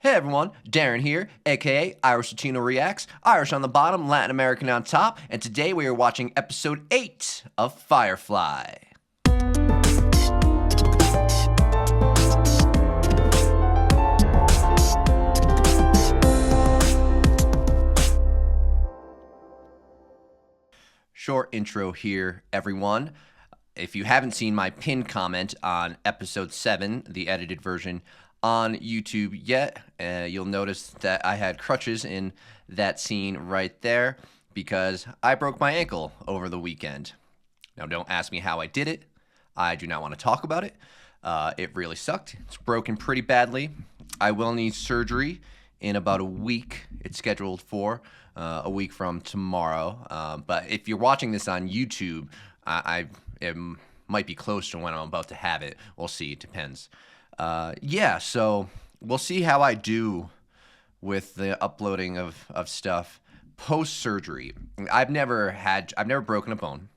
Hey everyone, Darren here, aka Irish Latino Reacts, Irish on the bottom, Latin American on top, and today we are watching episode 8 of Firefly. Short intro here, everyone. If you haven't seen my pinned comment on episode 7, the edited version, on YouTube yet, you'll notice that I had crutches in that scene right there because I broke my ankle over the weekend. Now, don't ask me how I did it. I do not want to talk about it. It really sucked. It's broken pretty badly. I will need surgery in about a week. It's scheduled for a week from tomorrow. But if you're watching this on YouTube, it might be close to when I'm about to have it. We'll see. It depends. So we'll see how I do with the uploading of stuff post-surgery. I've never broken a bone,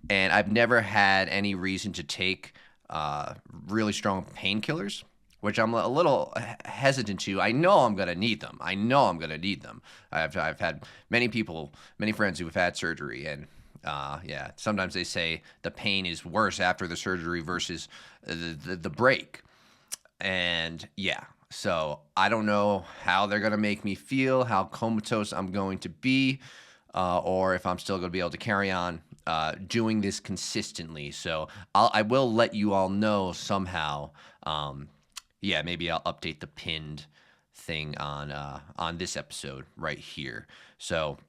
and I've never had any reason to take really strong painkillers, which I'm a little hesitant to. I know I'm going to need them. I've had many friends who have had surgery, and sometimes they say the pain is worse after the surgery versus the break. And so I don't know how they're going to make me feel, how comatose I'm going to be, or if I'm still going to be able to carry on doing this consistently. So I will let you all know somehow. Maybe I'll update the pinned thing on this episode right here. So,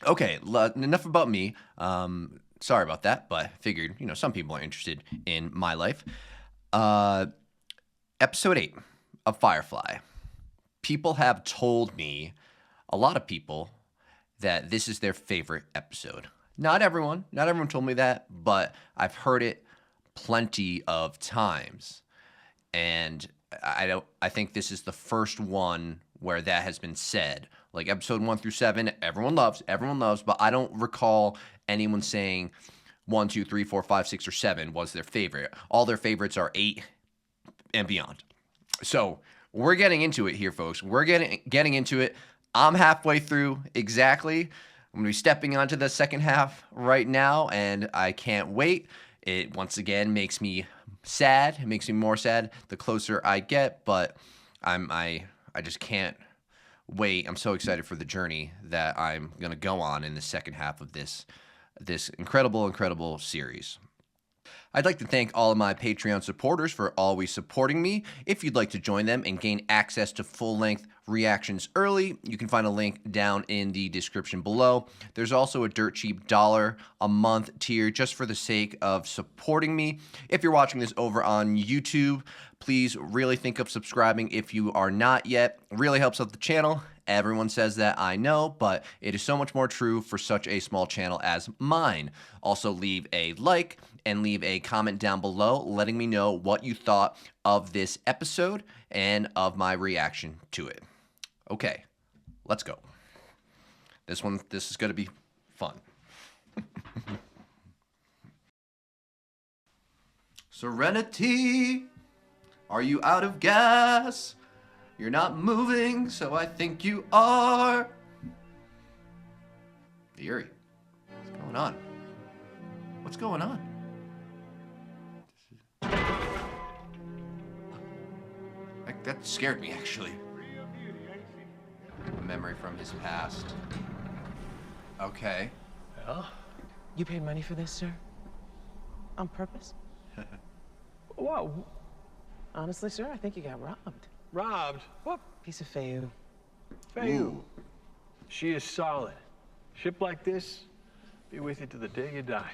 okay, enough about me. Sorry about that, but I figured, some people are interested in my life. Episode 8 of Firefly. People have told me, a lot of people, that this is their favorite episode. Not everyone told me that, but I've heard it plenty of times. And I think this is the first one where that has been said. Like episode 1 through 7, everyone loves, but I don't recall anyone saying 1, 2, 3, 4, 5, 6, or 7 was their favorite. All their favorites are 8 and beyond. So we're getting into it here, folks. We're getting into it. I'm halfway through exactly. I'm going to be stepping onto the second half right now, and I can't wait. It once again makes me sad. It makes me more sad the closer I get, but I just can't wait. I'm so excited for the journey that I'm going to go on in the second half of this incredible series. I'd like to thank all of my Patreon supporters for always supporting me. If you'd like to join them and gain access to full-length reactions early, you can find a link down in the description below. There's also a dirt cheap $1 a month tier just for the sake of supporting me. If you're watching this over on YouTube, please really think of subscribing if you are not yet. It really helps out the channel. Everyone says that, I know, but it is so much more true for such a small channel as mine. Also, leave a like and leave a comment down below letting me know what you thought of this episode and of my reaction to it. Okay, let's go. This is going to be fun. Serenity, are you out of gas? You're not moving, so I think you are. Eerie. What's going on? What's going on? That scared me, actually. A memory from his past. Okay. Well, you paid money for this, sir? On purpose? What? Honestly, sir, I think you got robbed. Robbed? What? Piece of Fayou. Fayou. She is solid. Ship like this, be with you to the day you die.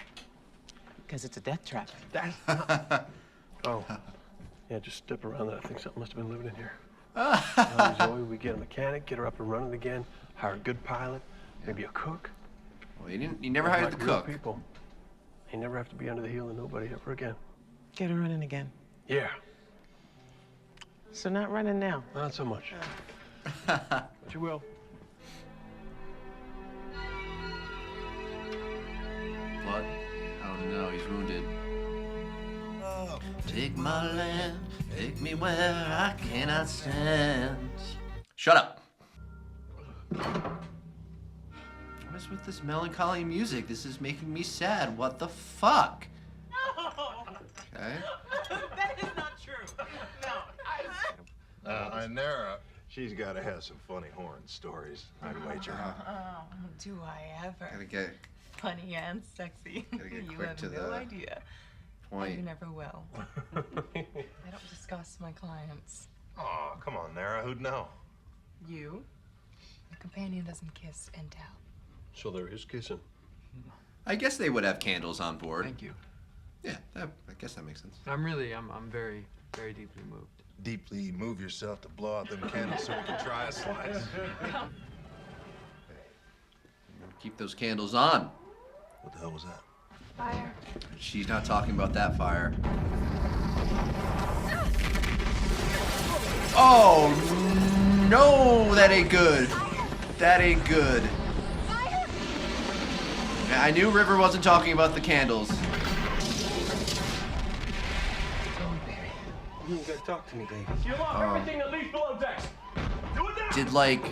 Because it's a death trap. That's not... Oh. Yeah, just step around that. I think something must have been living in here. Zoe, we get a mechanic, get her up and running again, hire a good pilot, maybe a cook. Well, you never hired the cook. People. You never have to be under the heel of nobody ever again. Get her running again. Yeah. So not running now? Not so much. But you will. Blood? Oh no, he's wounded. Take my land, take me where I cannot stand. Shut up. What is with this melancholy music? This is making me sad. What the fuck? No! Okay. That is not true. No. Inera, she's got to have some funny horror stories, I'd wager. Oh, do I ever? Gotta get Funny and sexy. Gotta get You quick have to no the idea. And point. you never will. I don't discuss my clients. Oh, come on, Nara, who'd know? You? A companion doesn't kiss and tell. So there is kissing. I guess they would have candles on board. Thank you. Yeah, I guess that makes sense. I'm very, very deeply moved. Deeply move yourself to blow out them candles so we can try a slice. Keep those candles on. What the hell was that? Fire. She's not talking about that fire. Oh, no, that ain't good. That ain't good. I knew River wasn't talking about the candles. You gotta talk to me, baby. Seal off everything that leaves below deck. Do it now. Did, like,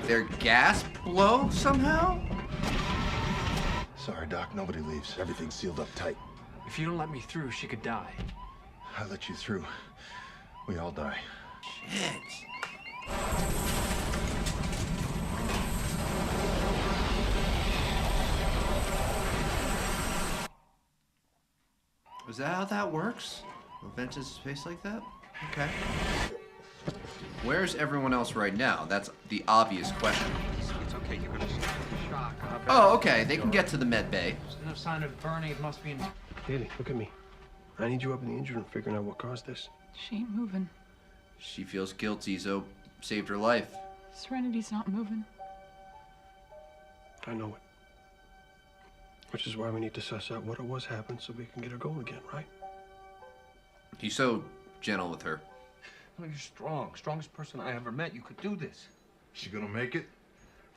their gas blow somehow? Sorry, Doc, nobody leaves. Everything's sealed up tight. If you don't let me through, she could die. I let you through. We all die. Shit. Is that how that works? Vent into space like that? Okay. Where's everyone else right now? That's the obvious question. It's okay, you're gonna shock. Oh, okay. They can get to the med bay. There's no sign of burning. It must be in. Haley, look at me. I need you up in the engine room figuring out what caused this. She ain't moving. She feels guilty, so saved her life. Serenity's not moving. I know it. Which is why we need to suss out what it was happened so we can get her going again, right? He's so gentle with her. No, you're strong. Strongest person I ever met. You could do this. She gonna make it?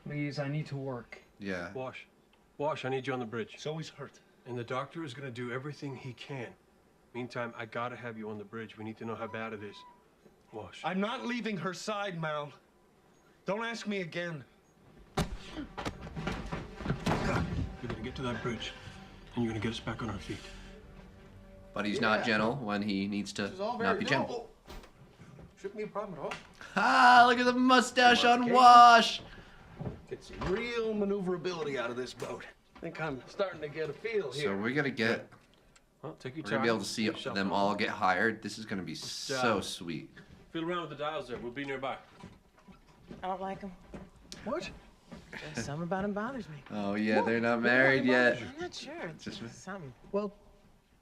Please, I need to work. Yeah. Wash, I need you on the bridge. So he's hurt. And the doctor is gonna do everything he can. Meantime, I gotta have you on the bridge. We need to know how bad it is. Wash. I'm not leaving her side, Mal. Don't ask me again. You're gonna get to that bridge, and you're gonna get us back on our feet. But he's not gentle when he needs to not be gentle. Shouldn't be a problem at all. Ah, look at the mustache on Wash. Get some real maneuverability out of this boat. I think I'm starting to get a feel here. So we're gonna get, Well, take your we're time. gonna be able to see Get yourself them on. all get hired. This is gonna be so sweet. Feel around with the dials there. We'll be nearby. I don't like him. What? Something about him bothers me. Oh yeah, they're not married yet. I'm not sure. It's Just- just something. Well,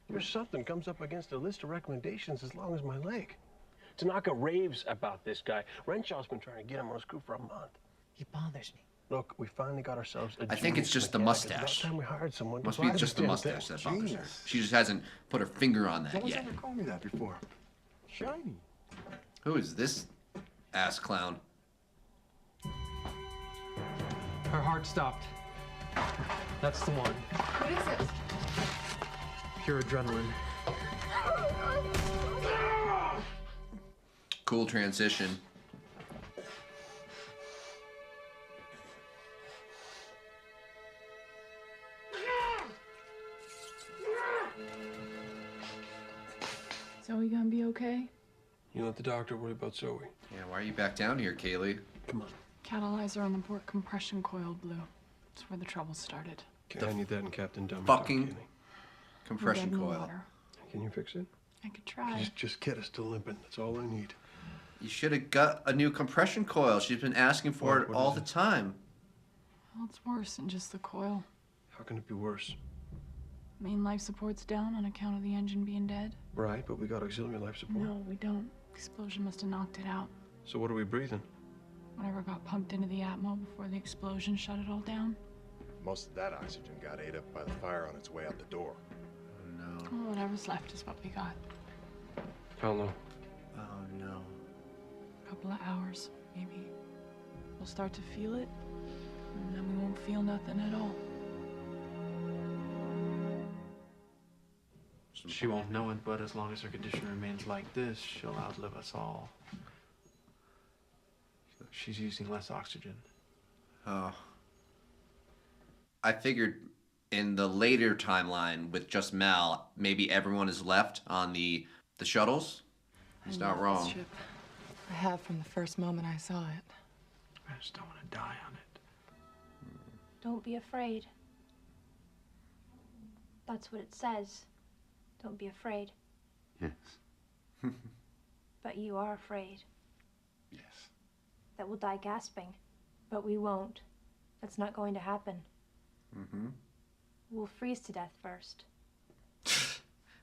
your something comes up against a list of recommendations as long as my leg. Tanaka raves about this guy. Renshaw's been trying to get him on a screw for a month. He bothers me. Look, we finally got ourselves a I think it's genius just the mechanic. It's mustache. about time we hired someone to Must be buy just the damn mustache thing. that bothers her. Genius. She just hasn't put her finger on that No one's yet. ever called me that before. Shiny. Who is this ass clown? Her heart stopped. That's the one. What is it? Pure adrenaline. Cool transition. Zoe gonna be okay? You let the doctor worry about Zoe. Yeah, why are you back down here, Kaylee? Come on. Catalyzer on the port compression coil blew. That's where the trouble started. Okay, I need that in Captain Dummy. Fucking We're compression dead in the coil. water. Can you fix it? I could try. Just get us to limping. That's all I need. You should have got a new compression coil. She's been asking for it What all is the it? time. Well, it's worse than just the coil. How can it be worse? Main life support's down on account of the engine being dead. Right, but we got auxiliary life support. No, we don't. Explosion must have knocked it out. So what are we breathing? Whatever got pumped into the atmo before the explosion shut it all down. Most of that oxygen got ate up by the fire on its way out the door. Oh no. Well, whatever's left is what we got. Hell no. Oh no. A couple of hours, maybe. We'll start to feel it, and then we won't feel nothing at all. She won't know it, but as long as her condition remains like this, she'll outlive us all. She's using less oxygen. Oh. I figured in the later timeline with just Mal, maybe everyone is left on the shuttles. He's not wrong. This ship. I have from the first moment I saw it. I just don't want to die on it. Don't be afraid. That's what it says. Don't be afraid. Yes. But you are afraid Yes. that we'll die gasping. But we won't. That's not going to happen. Mm-hmm. We'll freeze to death first.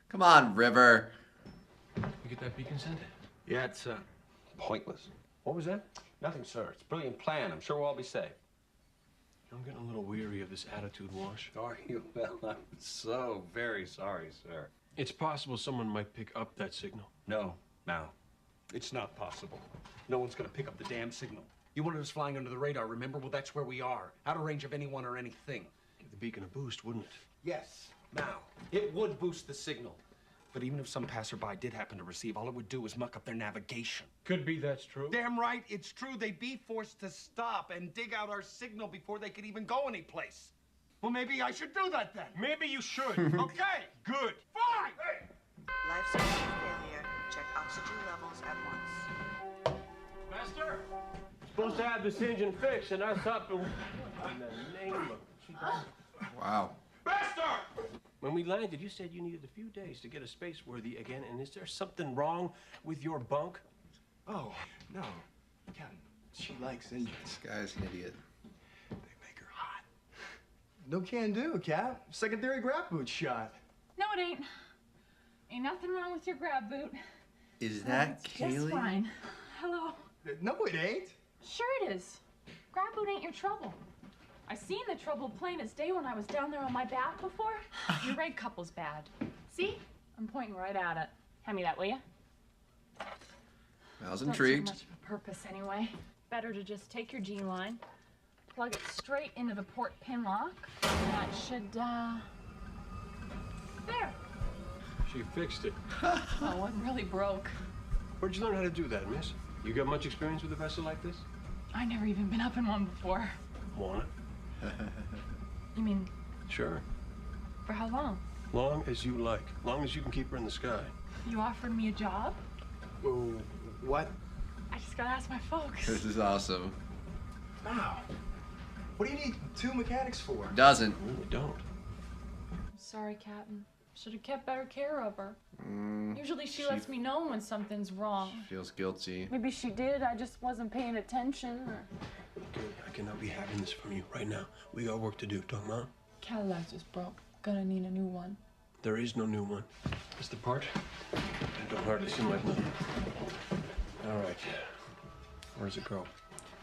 Come on, River. You get that beacon sent? Yeah, it's pointless. What was that? Nothing, sir. It's a brilliant plan. I'm sure we'll all be safe. I'm getting a little weary of this attitude wash. Are you? Well, I'm so very sorry, sir. It's possible someone might pick up that signal. No, it's not possible. No one's gonna pick up the damn signal. You wanted us flying under the radar, remember? Well, that's where we are. Out of range of anyone or anything. Give the beacon a boost, wouldn't it? Yes, now, it would boost the signal. But even if some passerby did happen to receive, all it would do is muck up their navigation. Could be that's true. Damn right, it's true. They'd be forced to stop and dig out our signal before they could even go anyplace. Well, maybe I should do that then. Maybe you should. Okay, good. Fine! Hey! Life support failure. Check oxygen levels at once. Master! Supposed to have this engine fixed, and us up and... In the name of... Wow. Master! When we landed, you said you needed a few days to get us space-worthy again, and is there something wrong with your bunk? Oh, no. Captain, she likes engines. This guy's an idiot. They make her hot. No can do, Cap. Secondary grab boot shot. No, it ain't. Ain't nothing wrong with your grab boot. Is that It's just Kaylee? fine. Hello. No, it ain't. Sure it is. Grab boot ain't your trouble. I seen the trouble plain as day when I was down there on my back before. Your red couple's bad. See? I'm pointing right at it. Hand me that, will you? I was Don't intrigued. see much of a purpose anyway. Better to just take your G line, plug it straight into the port pin lock, and that should, there. She fixed it. Oh, what really broke? Where'd you learn how to do that, miss? You got much experience with a vessel like this? I never even been up in one before. Wanna? You mean, Sure. for how long? Long as you like. Long as you can keep her in the sky. You offered me a job? Oh, what? I just gotta ask my folks. This is awesome. Wow. What do you need two mechanics for? Doesn't. Really don't. I'm sorry, Captain. Should have kept better care of her. Mm, Usually she lets me know when something's wrong. feels guilty. Maybe she did, I just wasn't paying attention. Or... Okay, I cannot be having this from you right now. We got work to do. Talk about. Cadillac just broke. Gonna need a new one. There is no new one. It's the part. It don't hardly seem like nothing. All right. Where's it go?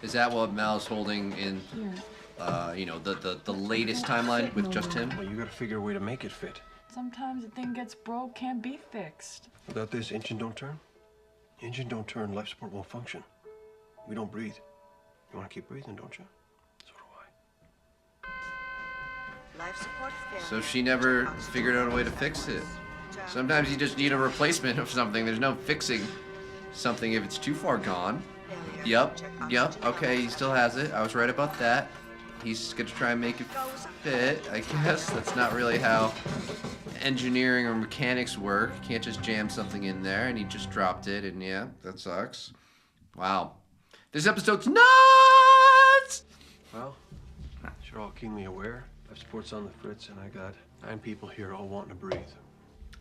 Is that what Mal's holding in, Here. you know, the latest timeline with just him? Well, you gotta figure a way to make it fit. Sometimes a thing gets broke, can't be fixed. Without this, engine don't turn. Engine don't turn, life support won't function. We don't breathe. You want to keep breathing, don't you? So do I. Life support failure. So she never Check oxygen figured out a way to levels at fix it. once. Sometimes you just need a replacement of something. There's no fixing something if it's too far gone. Failure. Yep, Check yep, oxygen okay, he levels still at has it. I was right about that. He's gonna try and make it fit, I guess. That's not really how engineering or mechanics work. You can't just jam something in there, and he just dropped it, and yeah, that sucks. Wow. This episode's nuts! Well, you're all keenly aware. Life support's on the fritz, and I got 9 people here all wanting to breathe.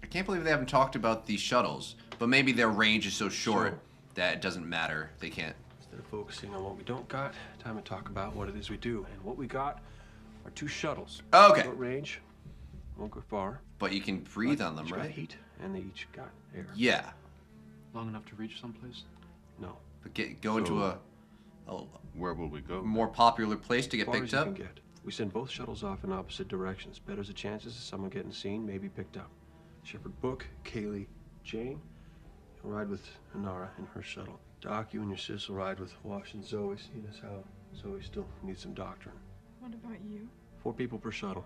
I can't believe they haven't talked about the shuttles, but maybe their range is so short Sure. that it doesn't matter. They can't. Instead of focusing on what we don't got, time to talk about what it is we do. And what we got are 2 shuttles. Okay. Short range, won't go far. But you can breathe on them, Each got right? heat, and they each got air. Yeah. Long enough to reach someplace? No. But go into a Where will we go? more popular place to get Far as picked you up. can get. We send both shuttles off in opposite directions. Better's the chances of someone getting seen, maybe picked up. Shepherd Book, Kaylee, Jane. You'll ride with Inara in her shuttle. Doc, you and your sis will ride with Wash and Zoe, seeing as how Zoe still needs some doctoring. What about you? 4 people per shuttle.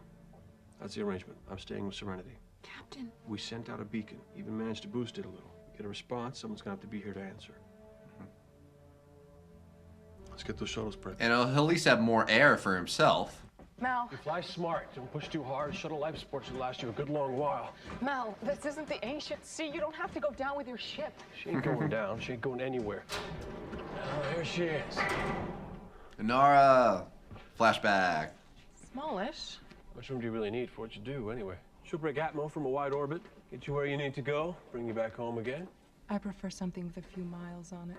That's the arrangement. I'm staying with Serenity. Captain. We sent out a beacon, even managed to boost it a little. Get a response, someone's gonna have to be here to answer. Let's get those shuttles prepped. And he'll at least have more air for himself. Mel, You fly smart. Don't push too hard. Shuttle life support should last you a good long while. Mel, this isn't the ancient sea. You don't have to go down with your ship. She ain't going down. She ain't going anywhere. Oh, there she is. Inara. Flashback. Smallish. How much room do you really need for what you do, anyway? She'll break Atmo from a wide orbit, get you where you need to go, bring you back home again. I prefer something with a few miles on it.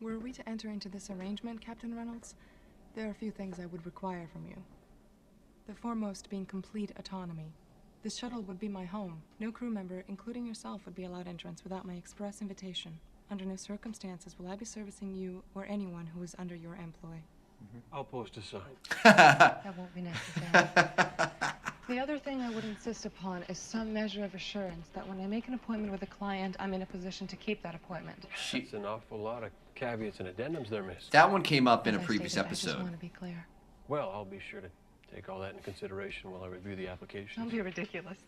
Were we to enter into this arrangement, Captain Reynolds, there are a few things I would require from you. The foremost being complete autonomy. This shuttle would be my home. No crew member, including yourself, would be allowed entrance without my express invitation. Under no circumstances will I be servicing you or anyone who is under your employ. I'll post a sign. That won't be necessary. The other thing I would insist upon is some measure of assurance that when I make an appointment with a client, I'm in a position to keep that appointment. That's an awful lot of caveats and addendums there, miss. That one came up in a As I previous stated, I just episode. want to be clear. Well, I'll be sure to take all that into consideration while I review the application. Don't be ridiculous.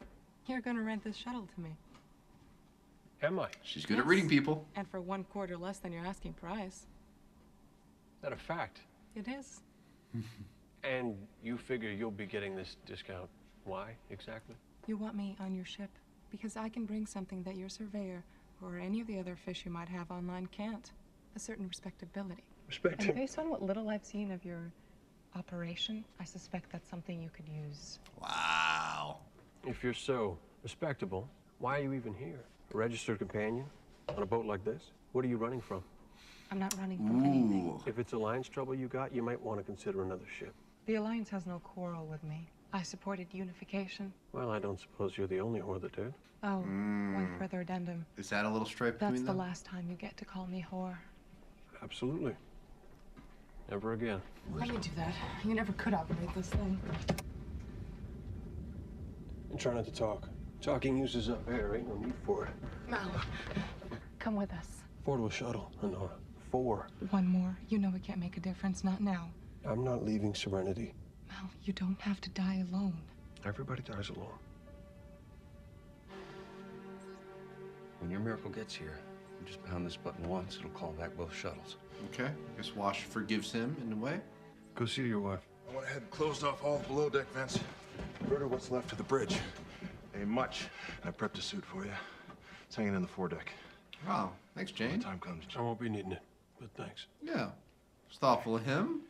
You're gonna rent this shuttle to me. Am I? Is She's good at reading people. And for 1/4 less than your asking price. that a fact? It is. And you figure you'll be getting this discount. Why, exactly? You want me on your ship because I can bring something that your surveyor or any of the other fish you might have online can't. A certain respectability. Respect And based on what little I've seen of your operation, I suspect that's something you could use. Wow. If you're so respectable, why are you even here? A registered companion? On a boat like this? What are you running from? I'm not running from anything. Ooh. If it's alliance trouble you got, you might want to consider another ship. The Alliance has no quarrel with me. I supported unification. Well, I don't suppose you're the only whore that did. Oh, one further addendum. Is that a little stripe That's between the them? last time you get to call me whore. Absolutely. Never again. Let me do that. You never could operate this thing. And try not to talk. Talking uses up air. Ain't no need for it. Mel, come with us. 4 to a shuttle, Honora. 4. One more. You know it can't make a difference. Not now. I'm not leaving Serenity. Mel, you don't have to die alone. Everybody dies alone. When your miracle gets here, you just pound this button once, it'll call back both shuttles. Okay. I guess Wash forgives him in a way. Go see your wife. I went ahead and closed off all the below deck vents. Converted what's left to the bridge. Ain't much. And I prepped a suit for you. It's hanging in the foredeck. Wow. Thanks, When Jane. the time comes. I won't be needing it, but thanks. Yeah. It's thoughtful of him.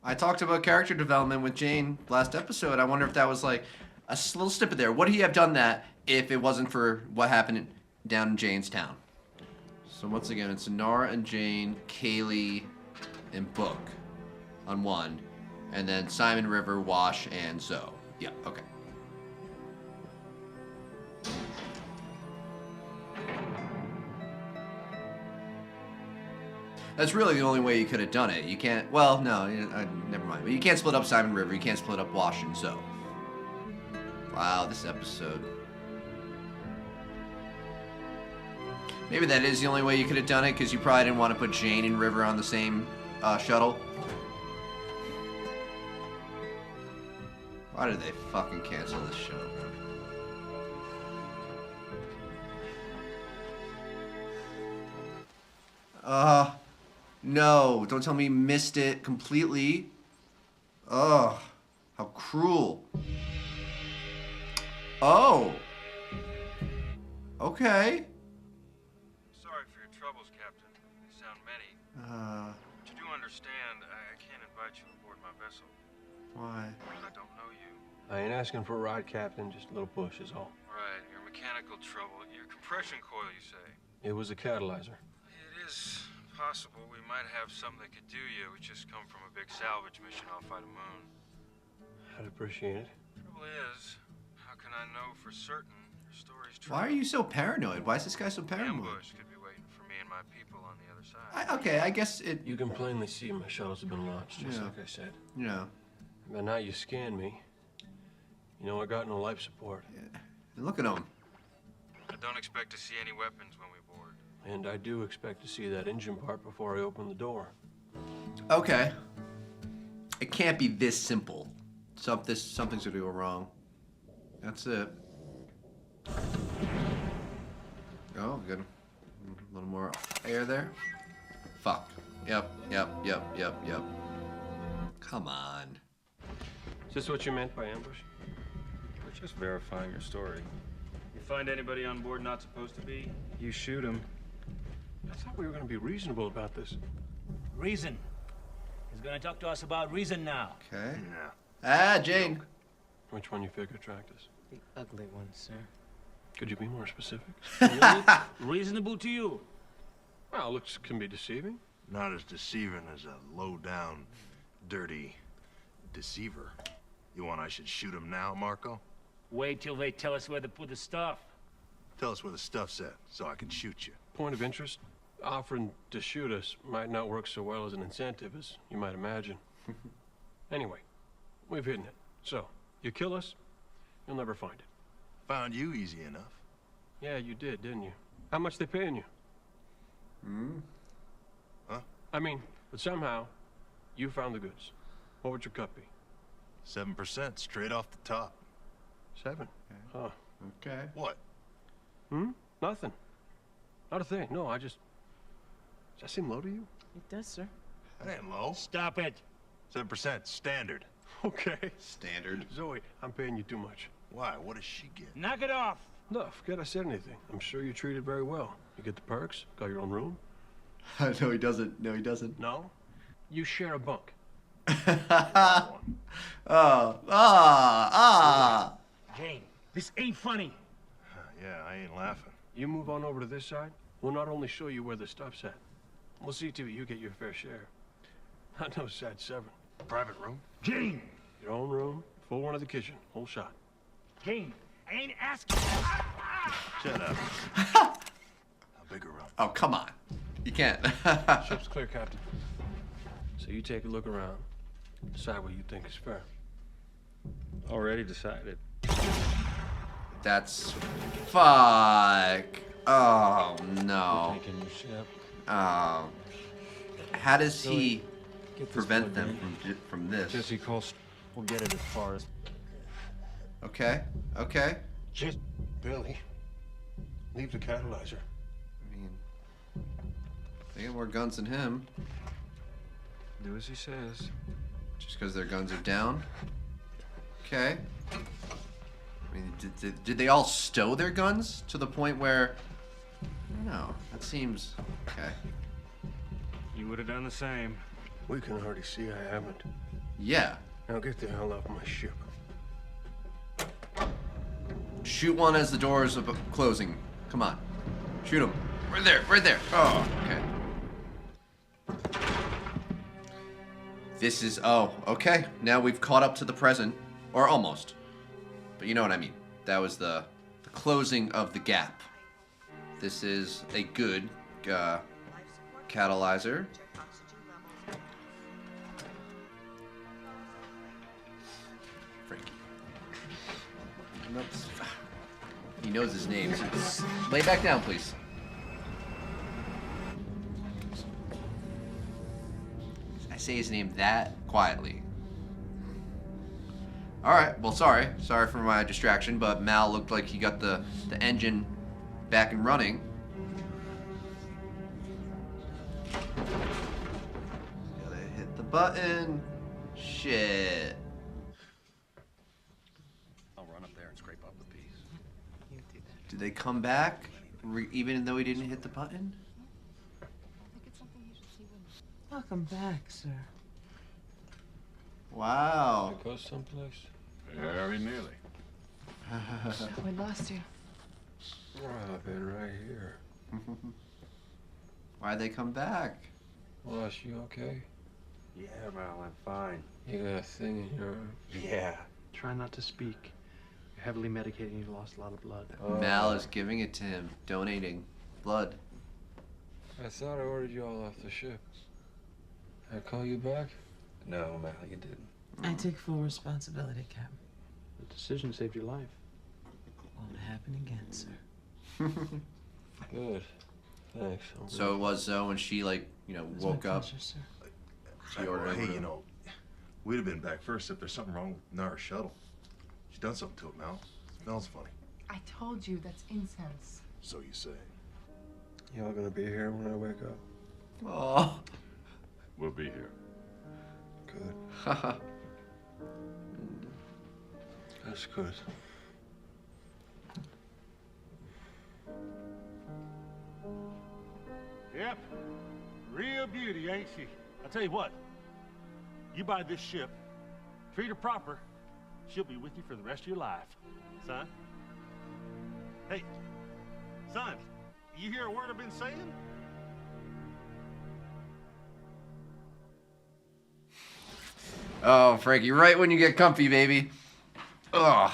I talked about character development with Jane last episode. I wonder if that was like a little snippet there. Would he have done that if it wasn't for what happened down in Jane's town? So once again, it's Nara and Jane, Kaylee, and Book on one. And then Simon, River, Wash, and Zoe. Yeah, okay. That's really the only way you could have done it. You can't, well, no, never mind. But you can't split up Simon River. You can't split up Wash and Zoe. Wow, this episode. Maybe that is the only way you could have done it, because you probably didn't want to put Jane and River on the same shuttle. Why did they fucking cancel this show? No, don't tell me you missed it completely. Ugh, how cruel. Oh. Okay. Sorry for your troubles, Captain. They sound many. But you do understand, I can't invite you aboard my vessel. Why? I don't know you. I ain't asking for a ride, Captain. Just a little push is all. Right, your mechanical trouble. Your compression coil, you say? It was a catalyzer. It is possible we might have something that could do you. We just come from a big salvage mission outside the moon. I'd appreciate it. Trouble is, how can I know for certain your story's true? Why are you so paranoid? Why is this guy so paranoid? Ambush could be waiting for me and my people on the other side. Okay, I guess it... You can plainly see my shuttles have been launched, just Yeah. like I said. Yeah. But now you scan me. You know I got no life support. Yeah. And look at him. I don't expect to see any weapons when we board. And I do expect to see that engine part before I open the door. Okay. It can't be this simple. Something's gonna go wrong. That's it. Oh, good. A little more air there. Fuck. Yep. Come on. Is this what you meant by ambush? We're just verifying your story. You find anybody on board not supposed to be, you shoot him. I thought we were going to be reasonable about this. Reason. He's gonna talk to us about reason now. Okay. Yeah. Ah, Jane. Which one you figure attract us? The ugly one, sir. Could you be more specific? Reasonable to you? Well, looks can be deceiving. Not as deceiving as a low-down, dirty deceiver. You want I should shoot him now, Marco? Wait till they tell us where to put the stuff. Tell us where the stuff's at, so I can shoot you. Point of interest, offering to shoot us might not work so well as an incentive as you might imagine. Anyway, we've hidden it. So, you kill us, you'll never find it. Found you easy enough. Yeah, you did, didn't you? How much they paying you? Huh? I mean, but somehow, you found the goods. What would your cut be? 7%, straight off the top. 7? Huh. Okay. What? Nothing. Not a thing. No, Does that seem low to you? It does, sir. That ain't low. Stop it. 7%, standard. Okay. Standard. Zoe, I'm paying you too much. Why? What does she get? Knock it off. No, forget I said anything. I'm sure you're treated very well. You get the perks, got your own room. No, he doesn't. No, he doesn't. No? You share a bunk. Jane, this ain't funny. Yeah, I ain't laughing. You move on over to this side, we'll not only show you where the stuff's at, we'll see to it you get your fair share. Not no sad 7. Private room? Jane! Your own room, full one of the kitchen, whole shot. Jane, I ain't asking. Shut up. A bigger room. Oh, come on. You can't. Ship's clear, Captain. So you take a look around, decide what you think is fair. Already decided. That's... Fuck. Oh, no. We're taking your ship. Oh. How does he Get this prevent plugged them in. from this? Jesse calls. We'll get it as far as. Okay. Just, Billy, leave the catalyzer. I mean, they got more guns than him. Do as he says. Just because their guns are down. Okay. I mean, did they all stow their guns to the point where... I don't know. That seems... Okay. You would have done the same. We can already see I haven't. Yeah. Now get the hell off my ship. Shoot one as the doors are closing. Come on. Shoot him. Right there. Oh, okay. This is... Oh, okay. Now we've caught up to the present. Or almost. But you know what I mean. That was the closing of the gap. This is a good catalyzer. Frankie. He knows his name. So lay back down, please. I say his name that quietly. Alright, well, sorry for my distraction, but Mal looked like he got the engine back and running. Gotta hit the button. Shit. I'll run up there and scrape up the piece. Did they come back, even though he didn't hit the button? Welcome back, sir. Wow. Did it go someplace? Very nearly. We lost you. Oh, I've been right here. Why'd they come back? Wash, you okay? Yeah, Mal, I'm fine. You got a thing in your arm? Yeah. Try not to speak. You're heavily medicated and you've lost a lot of blood. Mal is giving it to him, donating blood. I thought I ordered you all off the ship. Did I call you back? No, Mal, you didn't. I take full responsibility, Captain. The decision saved your life. Won't happen again, sir. Good. Thanks. So it was when she, like, woke up. Pleasure, sir. She ordered Hey, him. we'd have been back first if there's something wrong with Nara's shuttle. She's done something to it, Mal. Smells funny. I told you that's incense. So you say. Y'all gonna be here when I wake up? Oh. We'll be here. Good. That's good. Yep. Real beauty, ain't she? I'll tell you what. You buy this ship, treat her proper, she'll be with you for the rest of your life. Son? Hey, son, you hear a word I've been saying? Oh, Frankie, right when you get comfy, baby. Ugh.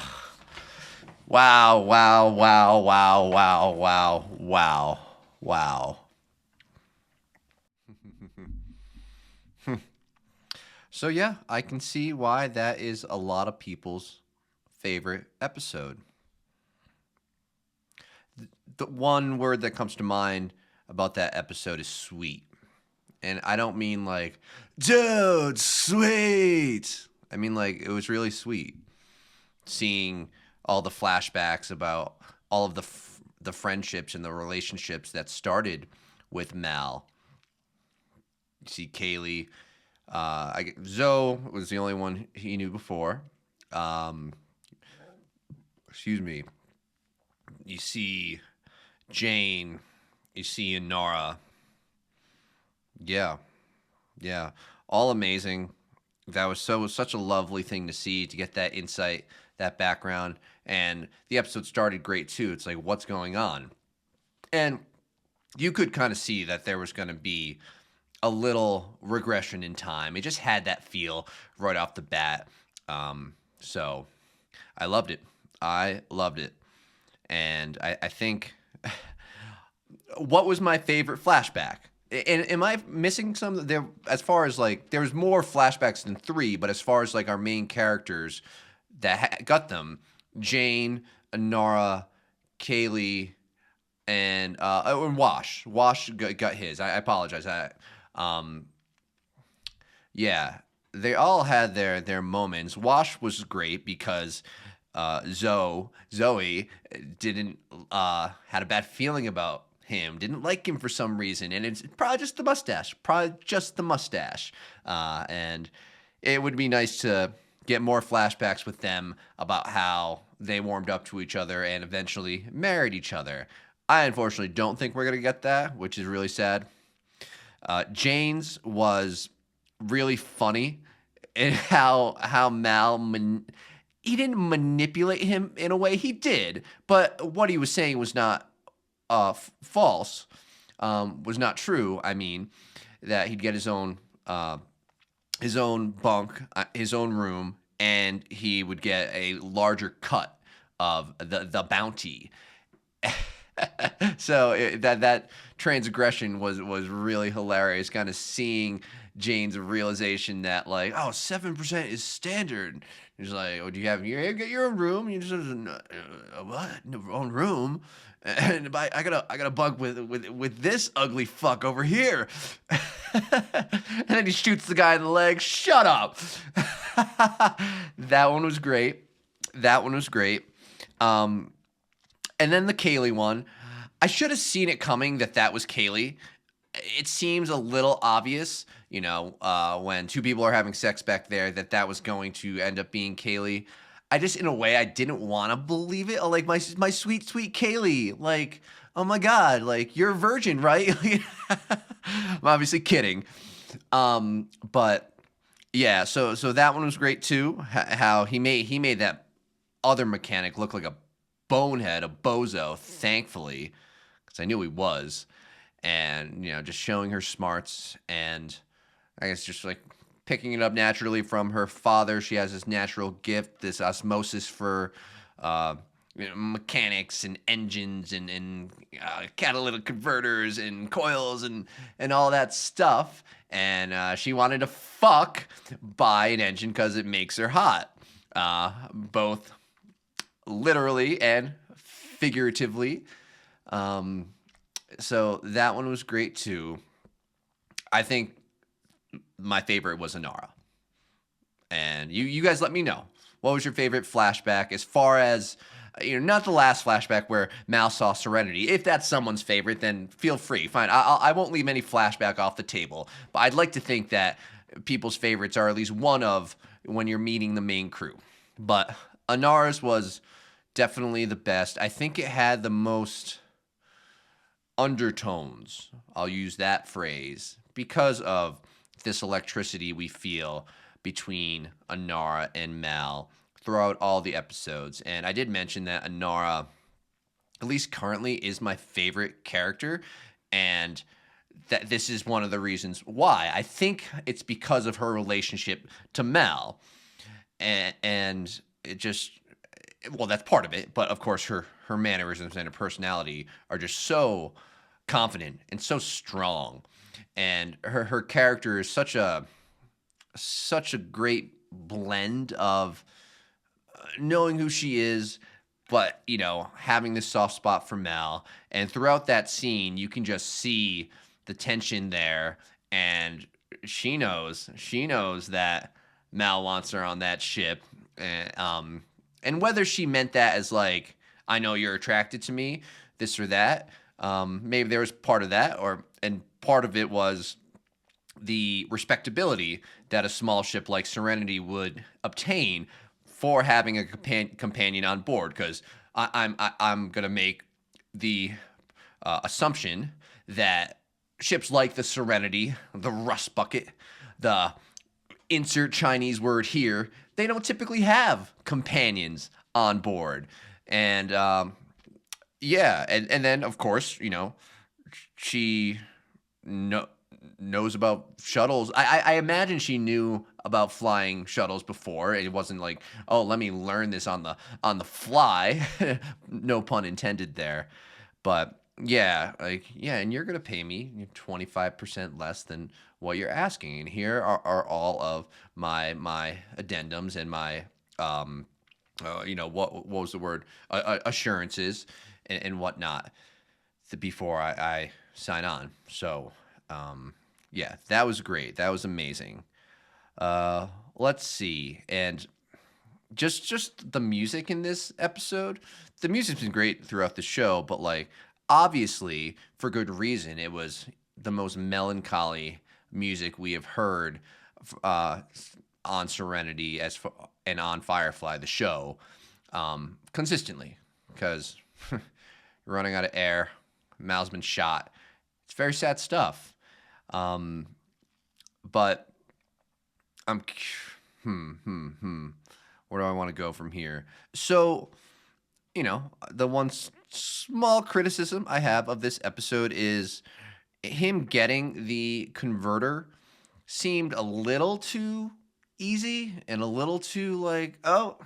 Wow, wow, wow, wow, wow, wow, wow, wow. So yeah, I can see why that is a lot of people's favorite episode. The one word that comes to mind about that episode is sweet. And I don't mean like, dude, sweet. I mean like, it was really sweet. Seeing all the flashbacks about all of the friendships and the relationships that started with Mal. You see Kaylee. Zoe was the only one he knew before. Excuse me. You see Jane. You see Inara. Yeah. All amazing. That was such a lovely thing to see, to get that insight, that background. And the episode started great too. It's like, what's going on? And you could kind of see that there was going to be a little regression in time. It just had that feel right off the bat. So I loved it. And I think, what was my favorite flashback? And am I missing some there? As far as like, there's more flashbacks than 3, but as far as like our main characters that got them, Jane, Inara, Kaylee, and Wash. Wash got his. I apologize. Yeah, they all had their moments. Wash was great because Zoe didn't had a bad feeling about him, didn't like him for some reason, and it's probably just the mustache. And it would be nice to get more flashbacks with them about how they warmed up to each other and eventually married each other. I unfortunately don't think we're gonna get that, which is really sad. Jane's was really funny in how Mal he didn't manipulate him in a way. He did, but what he was saying was not false, was not true. I mean, that he'd get his own bunk, his own room, and he would get a larger cut of the bounty. So that transgression was really hilarious, kind of seeing Jane's realization that like, oh, 7% is standard. He's like, oh, do you get your own room? You just what? Own room? And I got a bug with this ugly fuck over here. And then he shoots the guy in the leg. Shut up. That one was great. And then the Kaylee one. I should have seen it coming that was Kaylee. It seems a little obvious, when 2 people are having sex back there, that was going to end up being Kaylee. I just, in a way, I didn't want to believe it. Like, my sweet, sweet Kaylee. Like, oh my God, like, you're a virgin, right? I'm obviously kidding. But yeah, so that one was great too. How he made that other mechanic look like a bonehead, a bozo, thankfully, because I knew he was. And, just showing her smarts, and I guess just like picking it up naturally from her father. She has this natural gift, this osmosis for mechanics and engines and catalytic converters and coils and all that stuff. And she wanted to buy an engine because it makes her hot, both literally and figuratively. So that one was great too. I think my favorite was Inara. And you guys let me know. What was your favorite flashback as far as not the last flashback where Mal saw Serenity. If that's someone's favorite, then feel free. Fine. I won't leave any flashback off the table. But I'd like to think that people's favorites are at least one of when you're meeting the main crew. But Anara's was definitely the best. I think it had the most undertones, I'll use that phrase, because of this electricity we feel between Anara and Mal throughout all the episodes. And I did mention that Anara, at least currently, is my favorite character, and that this is one of the reasons why. I think it's because of her relationship to Mal, and it just, well, that's part of it, but of course her mannerisms and her personality are just so confident and so strong, and her character is such a great blend of knowing who she is, but having this soft spot for Mal. And throughout that scene, you can just see the tension there, and she knows that Mal wants her on that ship, and whether she meant that as like, I know you're attracted to me, this or that, maybe there was part of that, and part of it was the respectability that a small ship like Serenity would obtain for having a companion on board. Because I'm gonna make the assumption that ships like the Serenity, the Rust Bucket, the insert Chinese word here, they don't typically have companions on board. And yeah, and then of course, she knows about shuttles. I imagine she knew about flying shuttles before. It wasn't like, oh, let me learn this on the fly. No pun intended there. But yeah, and you're gonna pay me 25% less than what you're asking. And here are all of my addendums and my what was the word, assurances and whatnot before I sign on. So yeah, that was great. That was amazing. Let's see, and just the music in this episode. The music's been great throughout the show, but like, obviously for good reason. It was the most melancholy music we have heard on Serenity and on Firefly, the show, consistently, because you're running out of air. Mal's been shot. It's very sad stuff. But I'm where do I want to go from here? So, the one small criticism I have of this episode is him getting the converter seemed a little too easy and a little too like, oh,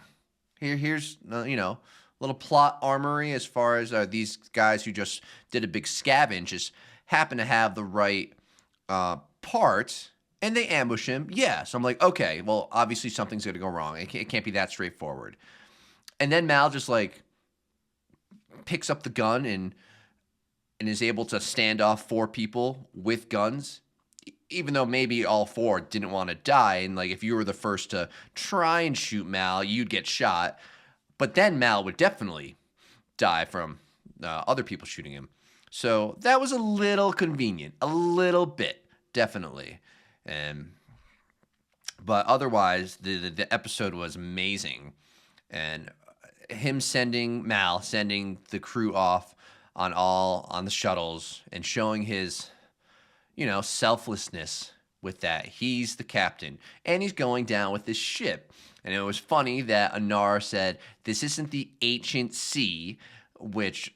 here's little plot armory, as far as these guys who just did a big scavenge just happen to have the right part, and they ambush him. Yeah, so I'm like, okay, well, obviously something's going to go wrong. It can't be that straightforward. And then Mal just like picks up the gun and is able to stand off 4 people with guns, even though maybe all 4 didn't want to die. And like, if you were the first to try and shoot Mal, you'd get shot. But then Mal would definitely die from other people shooting him. So that was a little convenient, a little bit, definitely. But otherwise, the episode was amazing. And him sending the crew off on the shuttles and showing his, selflessness with that. He's the captain, and he's going down with this ship. And it was funny that Anara said, this isn't the ancient sea, which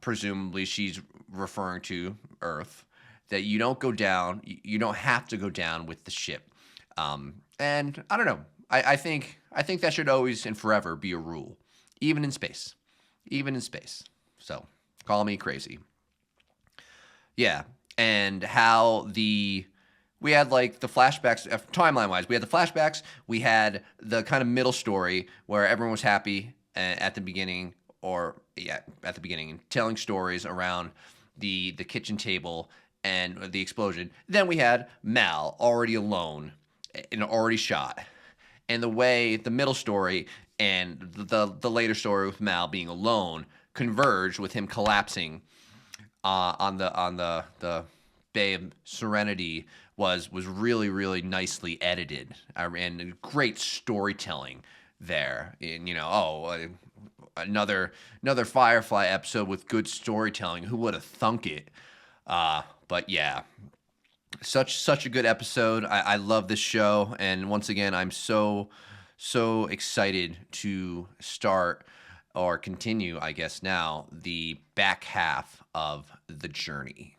presumably she's referring to Earth, that you don't go down, you don't have to go down with the ship. And I don't know. I think that should always and forever be a rule, even in space. So call me crazy. Yeah, and how we had like the flashbacks, timeline wise, we had the flashbacks, we had the kind of middle story where everyone was happy at the beginning, and telling stories around the kitchen table and the explosion. Then we had Mal already alone and already shot. And the middle story and the later story with Mal being alone converged with him collapsing on the Bay of Serenity was really, really nicely edited, and great storytelling there. And another Firefly episode with good storytelling. Who would have thunk it? But yeah, such a good episode. I love this show, and once again, I'm so excited to start or continue, I guess now, the back half of the journey.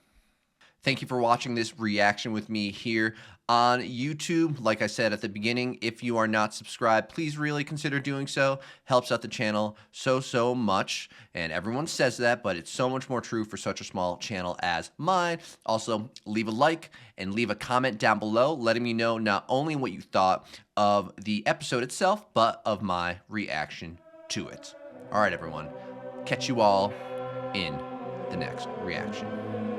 Thank you for watching this reaction with me here on YouTube. Like I said at the beginning, if you are not subscribed, please really consider doing so. Helps out the channel so much. And everyone says that, but it's so much more true for such a small channel as mine. Also, leave a like and leave a comment down below letting me know not only what you thought of the episode itself, but of my reaction to it. All right, everyone. Catch you all in the next reaction.